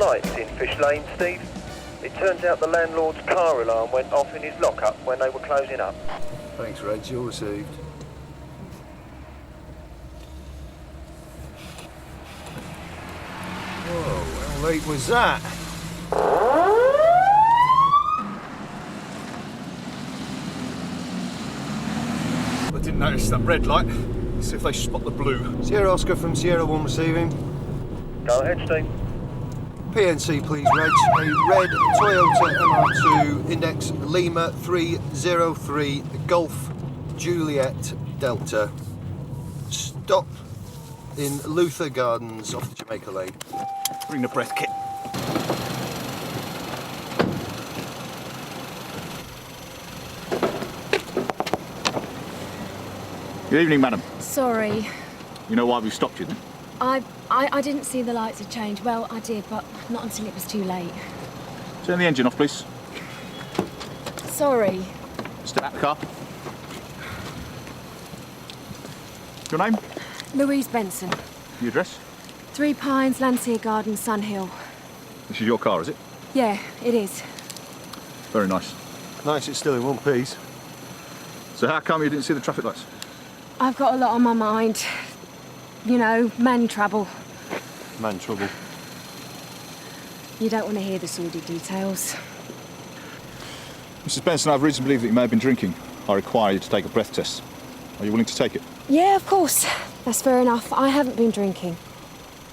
lights in Fish Lane, Steve. It turns out the landlord's car alarm went off in his lockup when they were closing up. Thanks, Reg. You're received. Whoa, how late was that? I didn't notice that red light. Let's see if they spot the blue. Sierra Oscar from Sierra 1 receiving. Go ahead, Steve. PNC, please, Reg. A red Toyota MR2, index Lima 303 Golf Juliet Delta. Stop in Luther Gardens off Jamaica Lane. Bring the breath kit. Good evening, madam. Sorry. You know why we stopped you then? I didn't see the lights had changed. Well, I did, but not until it was too late. Turn the engine off, please. Sorry. Step out the car. Your name? Louise Benson. The address? 3 Pines, Landseer Gardens, Sun Hill. This is your car, is it? Yeah, it is. Very nice. Nice, it's still in one piece. So how come you didn't see the traffic lights? I've got a lot on my mind. You know, man trouble. Man trouble. You don't want to hear the sordid details. Mrs. Benson, I have reason to believe that you may have been drinking. I require you to take a breath test. Are you willing to take it? Yeah, of course. That's fair enough. I haven't been drinking.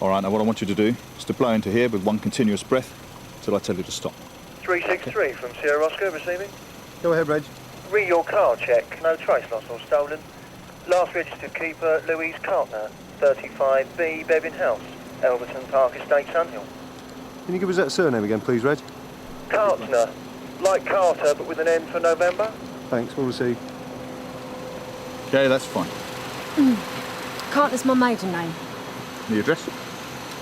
All right, now what I want you to do is to blow into here with one continuous breath till I tell you to stop. 363 from Sierra Oscar receiving. Go ahead, Reg. Re your car check. No trace lost or stolen. Last registered keeper, Louise Cartner, 35B Bebbin House, Elverton Park Estate, Sunhill. Can you give us that surname again, please, Reg? Cartner. Like Carter, but with an N for November. Thanks, we'll see. Okay, that's fine. Carter's my maiden name. The address?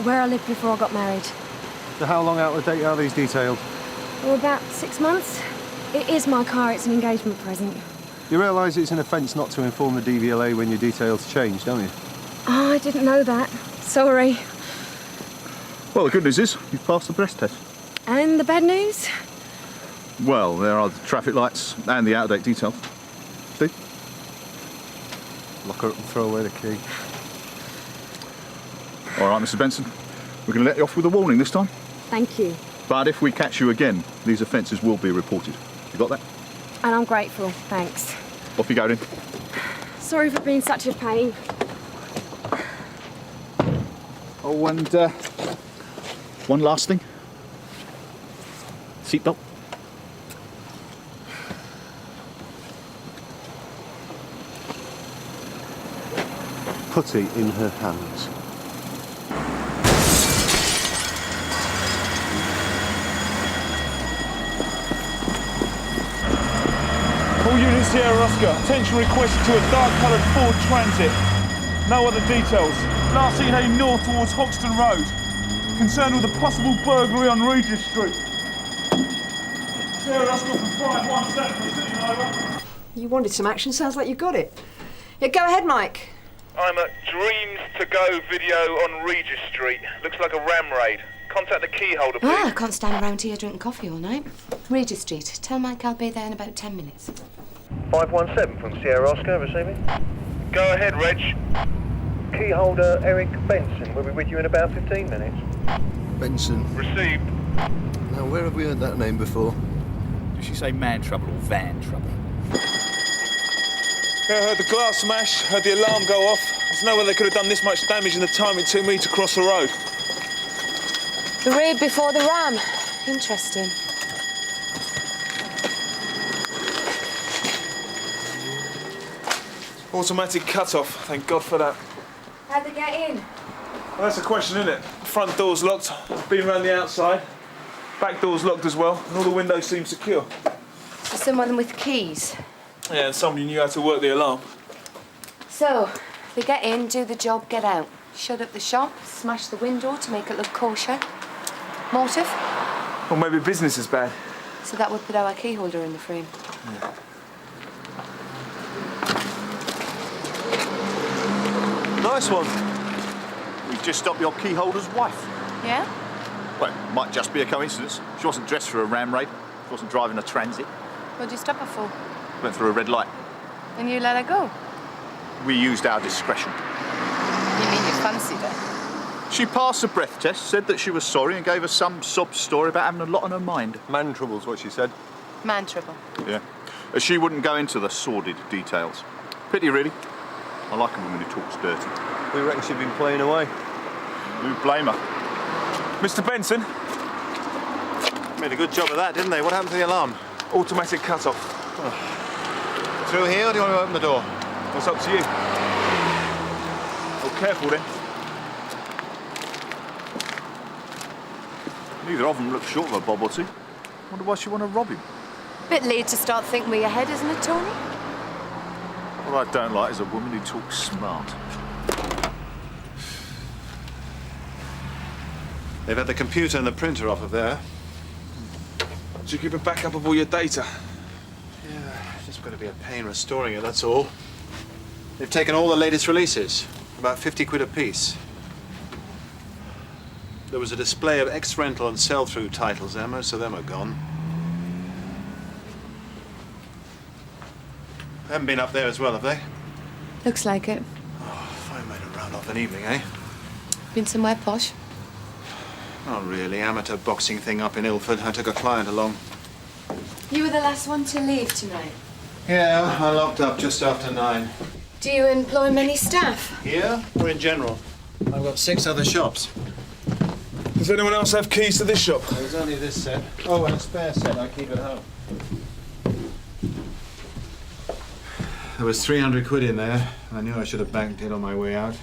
Where I lived before I got married. So how long out of date are these detailed? Oh, about 6 months. It is my car. It's an engagement present. You realise it's an offence not to inform the DVLA when your details change, don't you? Oh, I didn't know that. Sorry. Well, the good news is you've passed the breath test. And the bad news? Well, there are the traffic lights and the out-of-date details. Steve? Lock her up and throw away the key. All right, Mr. Benson. We're going to let you off with a warning this time. Thank you. But if we catch you again, these offences will be reported. You got that? And I'm grateful. Thanks. Off you go then. Sorry for being such a pain. Oh, and one last thing. Seatbelt. Putty in her hands. All units here, Oscar. Attention requested to a dark-coloured Ford Transit. No other details. Last seen heading north towards Hoxton Road. Concerned with a possible burglary on Regis Street. Sierra Oscar from 517, receiving over. You wanted some action, sounds like you got it. Yeah, go ahead, Mike. I'm at Dreams to Go video on Regis Street. Looks like a ram raid. Contact the key holder, please. I can't stand around here drinking coffee all night. Regis Street. Tell Mike I'll be there in about 10 minutes. 517 from Sierra Oscar receiving. Go ahead, Reg. Key holder Eric Benson will be with you in about 15 minutes. Benson. Received. Now, where have we heard that name before? Did she say man trouble or van trouble? Yeah, I heard the glass smash, heard the alarm go off. There's no way they could have done this much damage in the time it took me to cross the road. The raid before the ram. Interesting. Automatic cut-off, thank God for that. How'd they get in? Well, that's the question, isn't it? The front door's locked, I've been round the outside. Back door's locked as well, and all the windows seem secure. For someone with keys. Yeah, and somebody knew how to work the alarm. So, they get in, do the job, get out. Shut up the shop, smash the window to make it look kosher. Motive? Or maybe business is bad. So that would put our key holder in the frame. Yeah. Nice one. We've just stopped your key holder's wife. Yeah? Well, it might just be a coincidence. She wasn't dressed for a ram raid. She wasn't driving a transit. What'd you stop her for? Went through a red light. And you let her go? We used our discretion. You mean you fancied her? She passed the breath test, said that she was sorry, and gave us some sob story about having a lot on her mind. Man trouble's what she said. Man trouble. Yeah. She wouldn't go into the sordid details. Pity, really. I like a woman who talks dirty. We reckon she'd been playing away. Who blame her? Mr. Benson, Made a good job of that, didn't they? What happened to the alarm? automatic cut-off. Through here, or do you want to open the door? What's up to you? Oh, careful then. Neither of them look short of a bob or two. Wonder why she want to rob him. Bit late to start thinking with your head, isn't it, Tony? What I don't like is a woman who talks smart. They've had the computer and the printer off of there. Did you keep a backup of all your data? Yeah, it's just going to be a pain restoring it, that's all. They've taken all the latest releases, about 50 quid a piece. There was a display of ex-rental and sell-through titles there. Most of them are gone. They haven't been up there as well, have they? Looks like it. Oh, if I made a round off an evening, eh? Been somewhere posh? Not really. Amateur boxing thing up in Ilford. I took a client along. You were the last one to leave tonight. Yeah, I locked up just after 9. Do you employ many staff? Here or in general? I've got 6 other shops. Does anyone else have keys to this shop? There's only this set. Oh, and a spare set. I keep at home. There was 300 quid in there. I knew I should have banked it on my way out.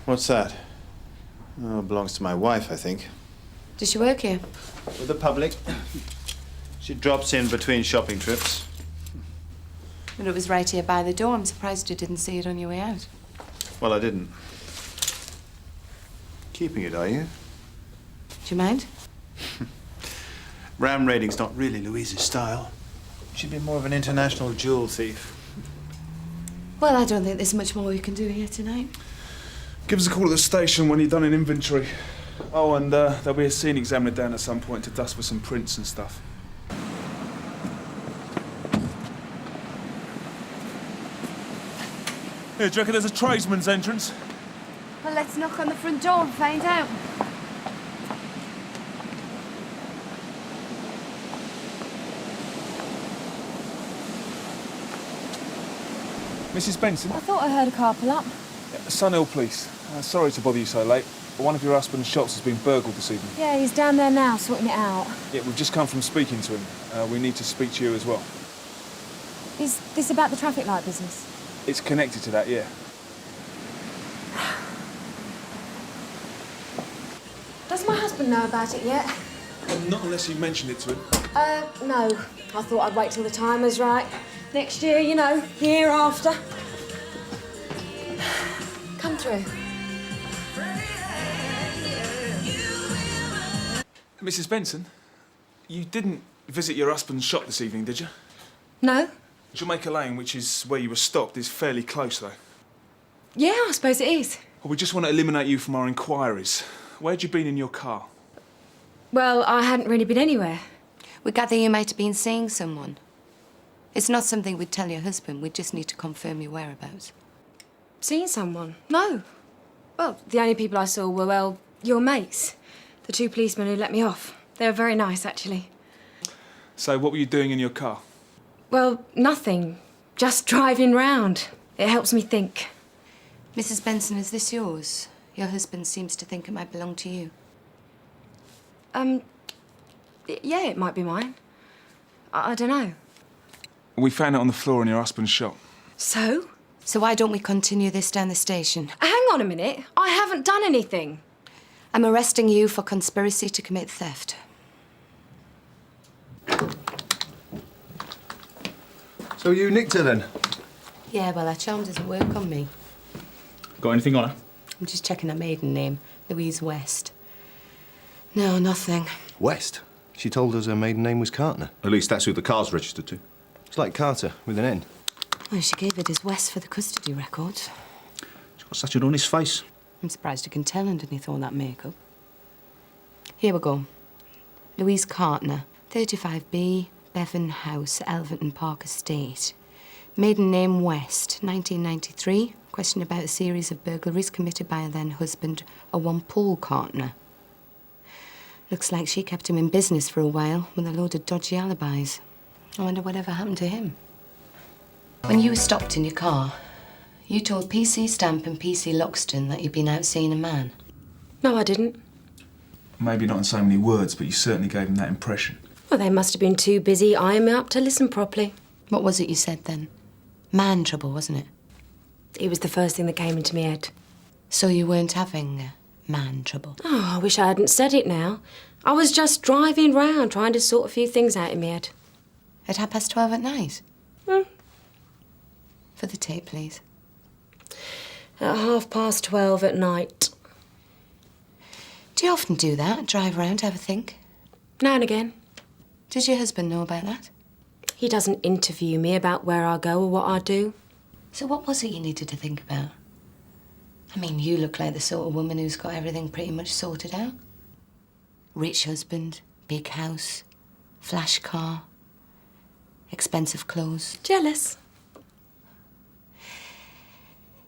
What's that? Oh, it belongs to my wife, I think. Does she work here? With the public. She drops in between shopping trips. But it was right here by the door. I'm surprised you didn't see it on your way out. Well, I didn't. Keeping it, are you? Do you mind? Ram raiding's not really Louise's style. She'd be more of an international jewel thief. Well, I don't think there's much more we can do here tonight. Give us a call at the station when you've done an inventory. Oh, and there'll be a scene examiner down at some point to dust for some prints and stuff. Here, do you reckon there's a tradesman's entrance? Well, let's knock on the front door and find out. Mrs. Benson? I thought I heard a car pull up. Sunhill Police. Sorry to bother you so late, but one of your husband's shops has been burgled this evening. Yeah, he's down there now, sorting it out. Yeah, we've just come from speaking to him. We need to speak to you as well. Is this about the traffic light business? It's connected to that, yeah. Does my husband know about it yet? Not unless you mentioned it to him. No. I thought I'd wait till the time was right. Next year, you know, year after. Come through. Mrs. Benson, you didn't visit your husband's shop this evening, did you? No. Jamaica Lane, which is where you were stopped, is fairly close, though. Yeah, I suppose it is. Well, we just want to eliminate you from our inquiries. Where'd you been in your car? Well, I hadn't really been anywhere. We gather you might have been seeing someone. It's not something we'd tell your husband. We just need to confirm your whereabouts. Seen someone? No. Well, the only people I saw were, well, your mates. The 2 policemen who let me off. They were very nice, actually. So what were you doing in your car? Well, nothing. Just driving round. It helps me think. Mrs. Benson, is this yours? Your husband seems to think it might belong to you. Yeah, it might be mine. I don't know. We found it on the floor in your husband's shop. So? So why don't we continue this down the station? Hang on a minute. I haven't done anything. I'm arresting you for conspiracy to commit theft. So you nicked her then? Yeah, well, that charm doesn't work on me. Got anything on her? I'm just checking her maiden name, Louise West. No, nothing. West? She told us her maiden name was Cartner. At least that's who the car's registered to. It's like Carter, with an N. Well, she gave it as West for the custody records. She's got such an honest face. I'm surprised you can tell underneath all that makeup. Here we go. Louise Cartner, 35B, Bevan House, Elverton Park Estate. Maiden name West, 1993. Question about a series of burglaries committed by her then husband, a one Paul Cartner. Looks like she kept him in business for a while with a load of dodgy alibis. I wonder whatever happened to him. When you were stopped in your car, you told PC Stamp and PC Loxton that you'd been out seeing a man. No, I didn't. Maybe not in so many words, but you certainly gave him that impression. Well, they must have been too busy eyeing me up to listen properly. What was it you said then? Man trouble, wasn't it? It was the first thing that came into my head. So you weren't having man trouble? Oh, I wish I hadn't said it now. I was just driving round trying to sort a few things out in my head. At 12:30 at night? Hmm. For the tape, please. At 12:30 at night. Do you often do that? Drive around, have a think? Now and again. Does your husband know about that? He doesn't interview me about where I go or what I do. So what was it you needed to think about? I mean, you look like the sort of woman who's got everything pretty much sorted out. Rich husband, big house, flash car, expensive clothes. Jealous.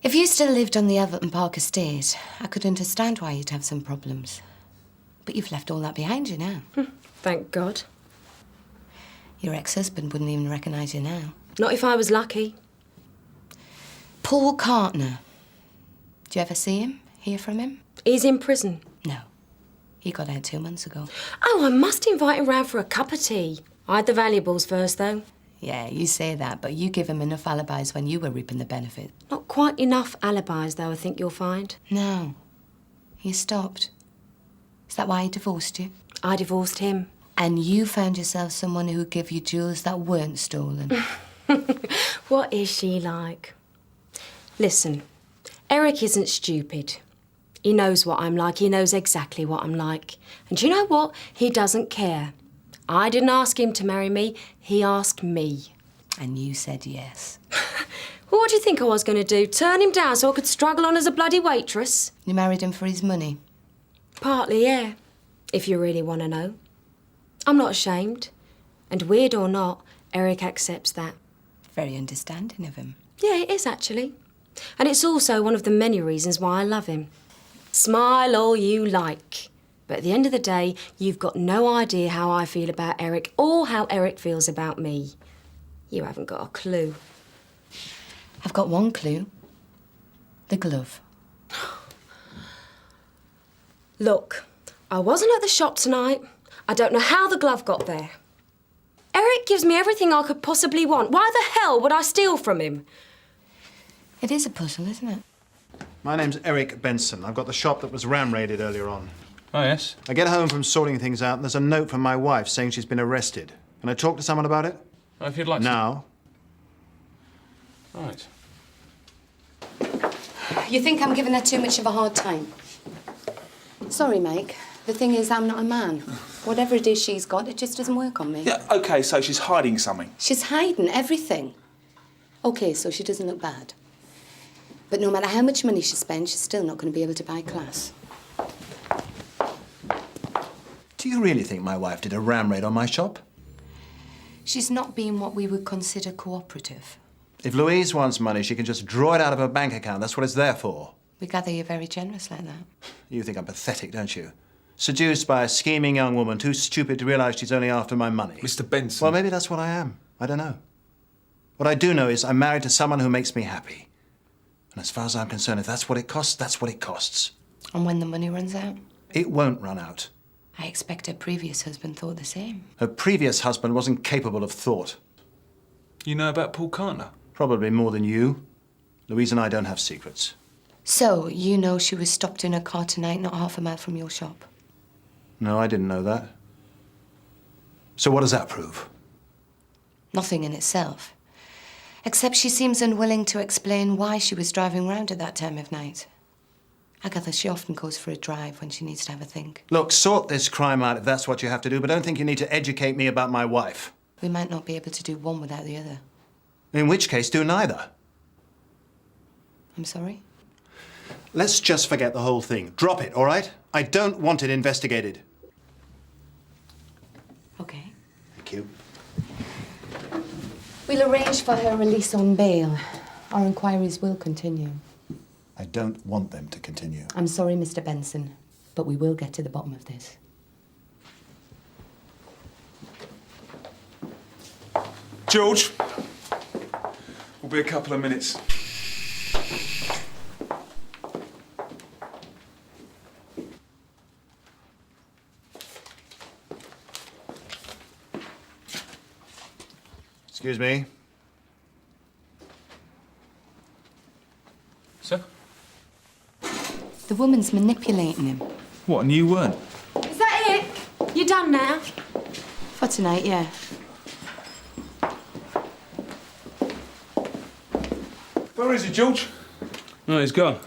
If you still lived on the Elverton Park estate, I could understand why you'd have some problems. But you've left all that behind you now. Thank God. Your ex-husband wouldn't even recognise you now. Not if I was lucky. Paul Cartner. Do you ever see him? Hear from him? He's in prison. No. He got out 2 months ago. Oh, I must invite him round for a cup of tea. Hide the valuables first, though. Yeah, you say that, but you give him enough alibis when you were reaping the benefit. Not quite enough alibis, though, I think you'll find. No. You stopped. Is that why he divorced you? I divorced him. And you found yourself someone who would give you jewels that weren't stolen. What is she like? Listen, Eric isn't stupid. He knows what I'm like. He knows exactly what I'm like. And do you know what? He doesn't care. I didn't ask him to marry me. He asked me. And you said yes. Well, what do you think I was going to do? Turn him down so I could struggle on as a bloody waitress? You married him for his money? Partly, yeah. If you really want to know. I'm not ashamed. And weird or not, Eric accepts that. Very understanding of him. Yeah, it is, actually. And it's also one of the many reasons why I love him. Smile all you like. But at the end of the day, you've got no idea how I feel about Eric or how Eric feels about me. You haven't got a clue. I've got one clue. The glove. Look, I wasn't at the shop tonight. I don't know how the glove got there. Eric gives me everything I could possibly want. Why the hell would I steal from him? It is a puzzle, isn't it? My name's Eric Benson. I've got the shop that was ram-raided earlier on. Oh, yes? I get home from sorting things out and there's a note from my wife saying she's been arrested. Can I talk to someone about it? Oh, if you'd like now. to. Right. You think I'm giving her too much of a hard time? Sorry, Mike. The thing is, I'm not a man. Whatever it is she's got, it just doesn't work on me. Yeah, OK, so she's hiding something. She's hiding everything. OK, so she doesn't look bad. But no matter how much money she spends, she's still not going to be able to buy class. Do you really think my wife did a ram raid on my shop? She's not being what we would consider cooperative. If Louise wants money, she can just draw it out of her bank account. That's what it's there for. We gather you're very generous like that. You think I'm pathetic, don't you? Seduced by a scheming young woman too stupid to realise she's only after my money. Mr. Benson. Well, maybe that's what I am. I don't know. What I do know is I'm married to someone who makes me happy. And as far as I'm concerned, if that's what it costs, that's what it costs. And when the money runs out? It won't run out. I expect her previous husband thought the same. Her previous husband wasn't capable of thought. You know about Paul Cartner? Probably more than you. Louise and I don't have secrets. So, you know she was stopped in her car tonight, not half a mile from your shop? No, I didn't know that. So what does that prove? Nothing in itself. Except she seems unwilling to explain why she was driving round at that time of night. Agatha, she often goes for a drive when she needs to have a think. Look, sort this crime out if that's what you have to do, but don't think you need to educate me about my wife. We might not be able to do one without the other. In which case, do neither. I'm sorry? Let's just forget the whole thing. Drop it, all right? I don't want it investigated. Okay. Thank you. We'll arrange for her release on bail. Our inquiries will continue. I don't want them to continue. I'm sorry, Mr. Benson, but we will get to the bottom of this. George, we'll be a couple of minutes. Excuse me. Sir? The woman's manipulating him. What, and you weren't? Is that it? You done now? For tonight, yeah. Where is he, George? No, he's gone.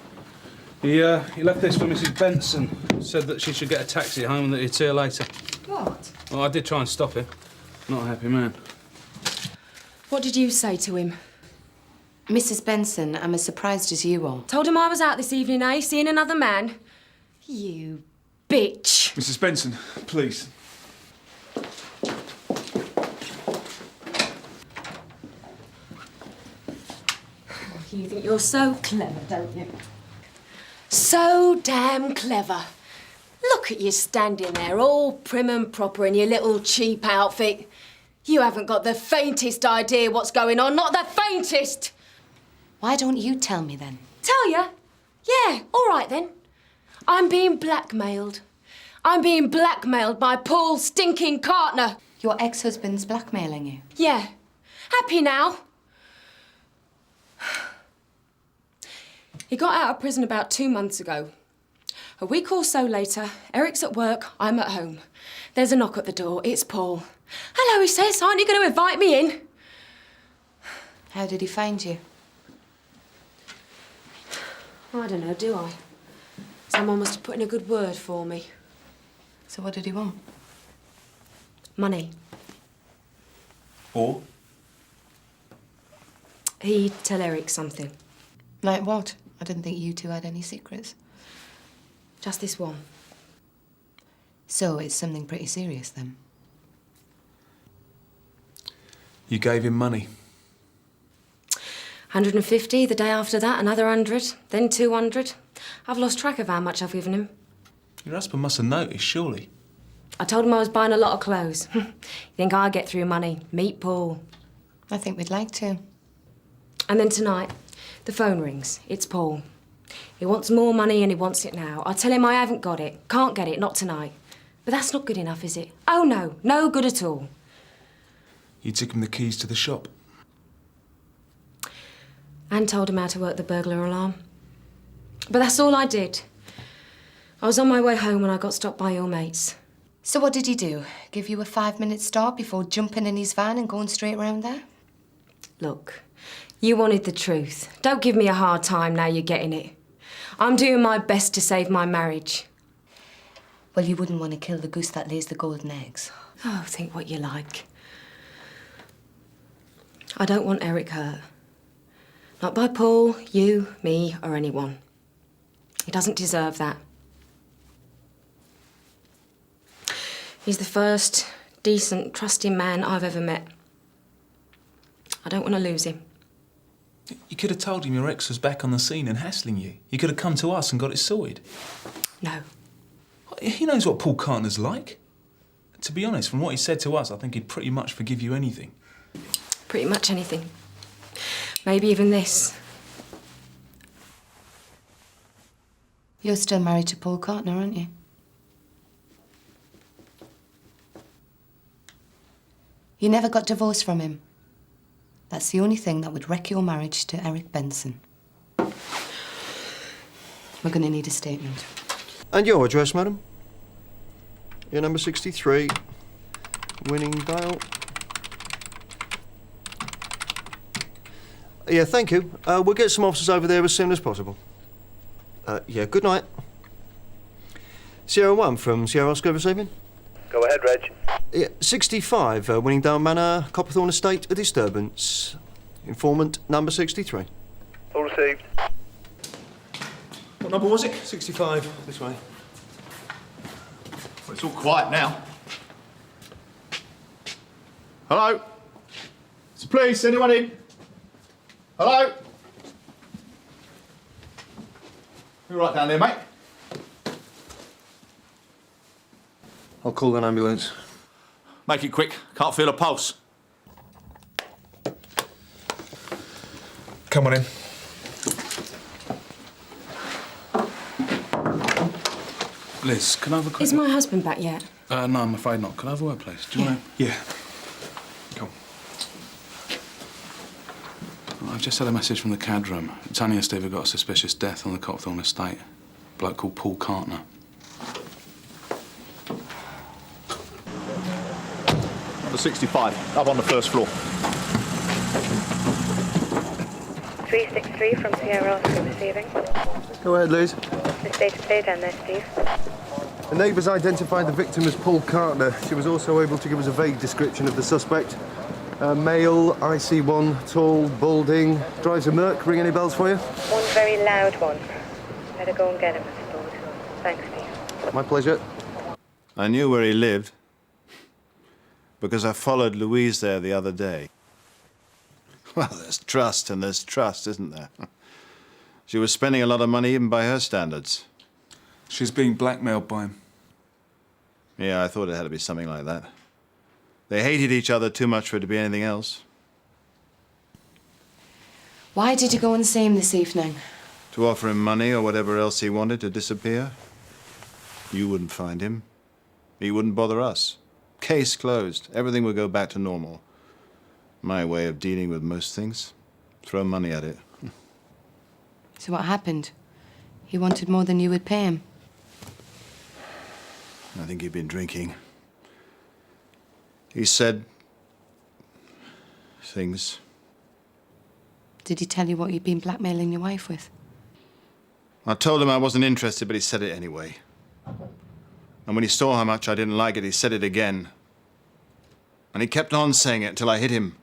He left this for Mrs. Benson. Said that she should get a taxi home and that he'd see her later. What? Well, I did try and stop him. Not a happy man. What did you say to him? Mrs. Benson, I'm as surprised as you are. Told him I was out this evening, eh? Seeing another man? You bitch. Mrs. Benson, please. You think you're so clever, don't you? So damn clever. Look at you standing there, all prim and proper in your little cheap outfit. You haven't got the faintest idea what's going on, not the faintest! Why don't you tell me then? Tell ya? Yeah, all right then. I'm being blackmailed. I'm being blackmailed by Paul stinking Cartner. Your ex-husband's blackmailing you? Yeah. Happy now? He got out of prison about 2 months ago. A week or so later, Eric's at work, I'm at home. There's a knock at the door, it's Paul. Hello, he says, aren't you going to invite me in? How did he find you? I don't know, do I? Someone must have put in a good word for me. So what did he want? Money. Or? He'd tell Eric something. Like what? I didn't think you two had any secrets. Just this one. So it's something pretty serious then? You gave him money. 150, the day after that, another 100, then 200. I've lost track of how much I've given him. Your husband must have noticed, surely. I told him I was buying a lot of clothes. You think I get through money? Meet Paul. I think we'd like to. And then tonight, the phone rings. It's Paul. He wants more money and he wants it now. I tell him I haven't got it. Can't get it, not tonight. But that's not good enough, is it? Oh, no. No good at all. You took him the keys to the shop. And told him how to work the burglar alarm. But that's all I did. I was on my way home when I got stopped by your mates. So what did he do? Give you a 5-minute start before jumping in his van and going straight round there? Look, you wanted the truth. Don't give me a hard time now you're getting it. I'm doing my best to save my marriage. Well, you wouldn't want to kill the goose that lays the golden eggs. Oh, think what you like. I don't want Eric hurt. Not by Paul, you, me, or anyone. He doesn't deserve that. He's the first decent, trusting man I've ever met. I don't want to lose him. You could have told him your ex was back on the scene and hassling you. You could have come to us and got it sorted. No. He knows what Paul Cartner's like. To be honest, from what he said to us, I think he'd pretty much forgive you anything. Pretty much anything. Maybe even this. You're still married to Paul Cartner, aren't you? You never got divorced from him. That's the only thing that would wreck your marriage to Eric Benson. We're going to need a statement. And your address, madam? Your number 63, Winningdale. Yeah, thank you. We'll get some officers over there as soon as possible. Yeah, good night. Sierra 1 from Sierra Oscar this evening. Go ahead, Reg. Yeah, 65, Winningdale Manor, Copperthorne Estate, a disturbance. Informant number 63. All received. What number was it? 65, this way. Well, it's all quiet now. Hello? It's the police, anyone in? Hello? You right down there, mate? I'll call an ambulance. Make it quick, can't feel a pulse. Come on in. Liz, can I have a quick... Is my husband back yet? No, I'm afraid not. Can I have a word, please? Do you want to... Yeah. Come. I've just had a message from the CAD room. Tanya and Steve have got a suspicious death on the Copperthorne estate. A bloke called Paul Cartner. Number 65, up on the first floor. 363 from Sierra Oscar receiving. Go ahead, Liz. The state of play down there, Steve. The neighbours identified the victim as Paul Cartner. She was also able to give us a vague description of the suspect. Male, IC1, tall, balding, drives a Merc. Ring any bells for you? One very loud one. Better go and get him, I suppose. Thanks, Steve. My pleasure. I knew where he lived because I followed Louise there the other day. Well, there's trust and there's trust, isn't there? She was spending a lot of money even by her standards. She's being blackmailed by him. Yeah, I thought it had to be something like that. They hated each other too much for it to be anything else. Why did you go and see him this evening? To offer him money or whatever else he wanted to disappear. You wouldn't find him. He wouldn't bother us. Case closed. Everything would go back to normal. My way of dealing with most things. Throw money at it. So what happened? He wanted more than you would pay him. I think he'd been drinking. He said... things. Did he tell you what you'd been blackmailing your wife with? I told him I wasn't interested, but he said it anyway. And when he saw how much I didn't like it, he said it again. And he kept on saying it till I hit him.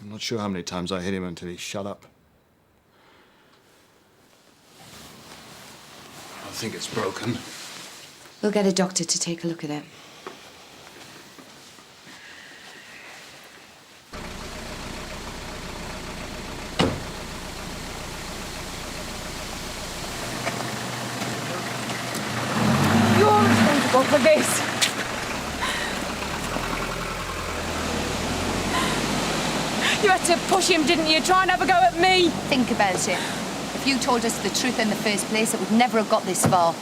I'm not sure how many times I hit him until he shut up. I think it's broken. We'll get a doctor to take a look at it. You're responsible for this. You had to push him, didn't you? Try and have a go at me. Think about it. If you told us the truth in the first place, it would never have got this far.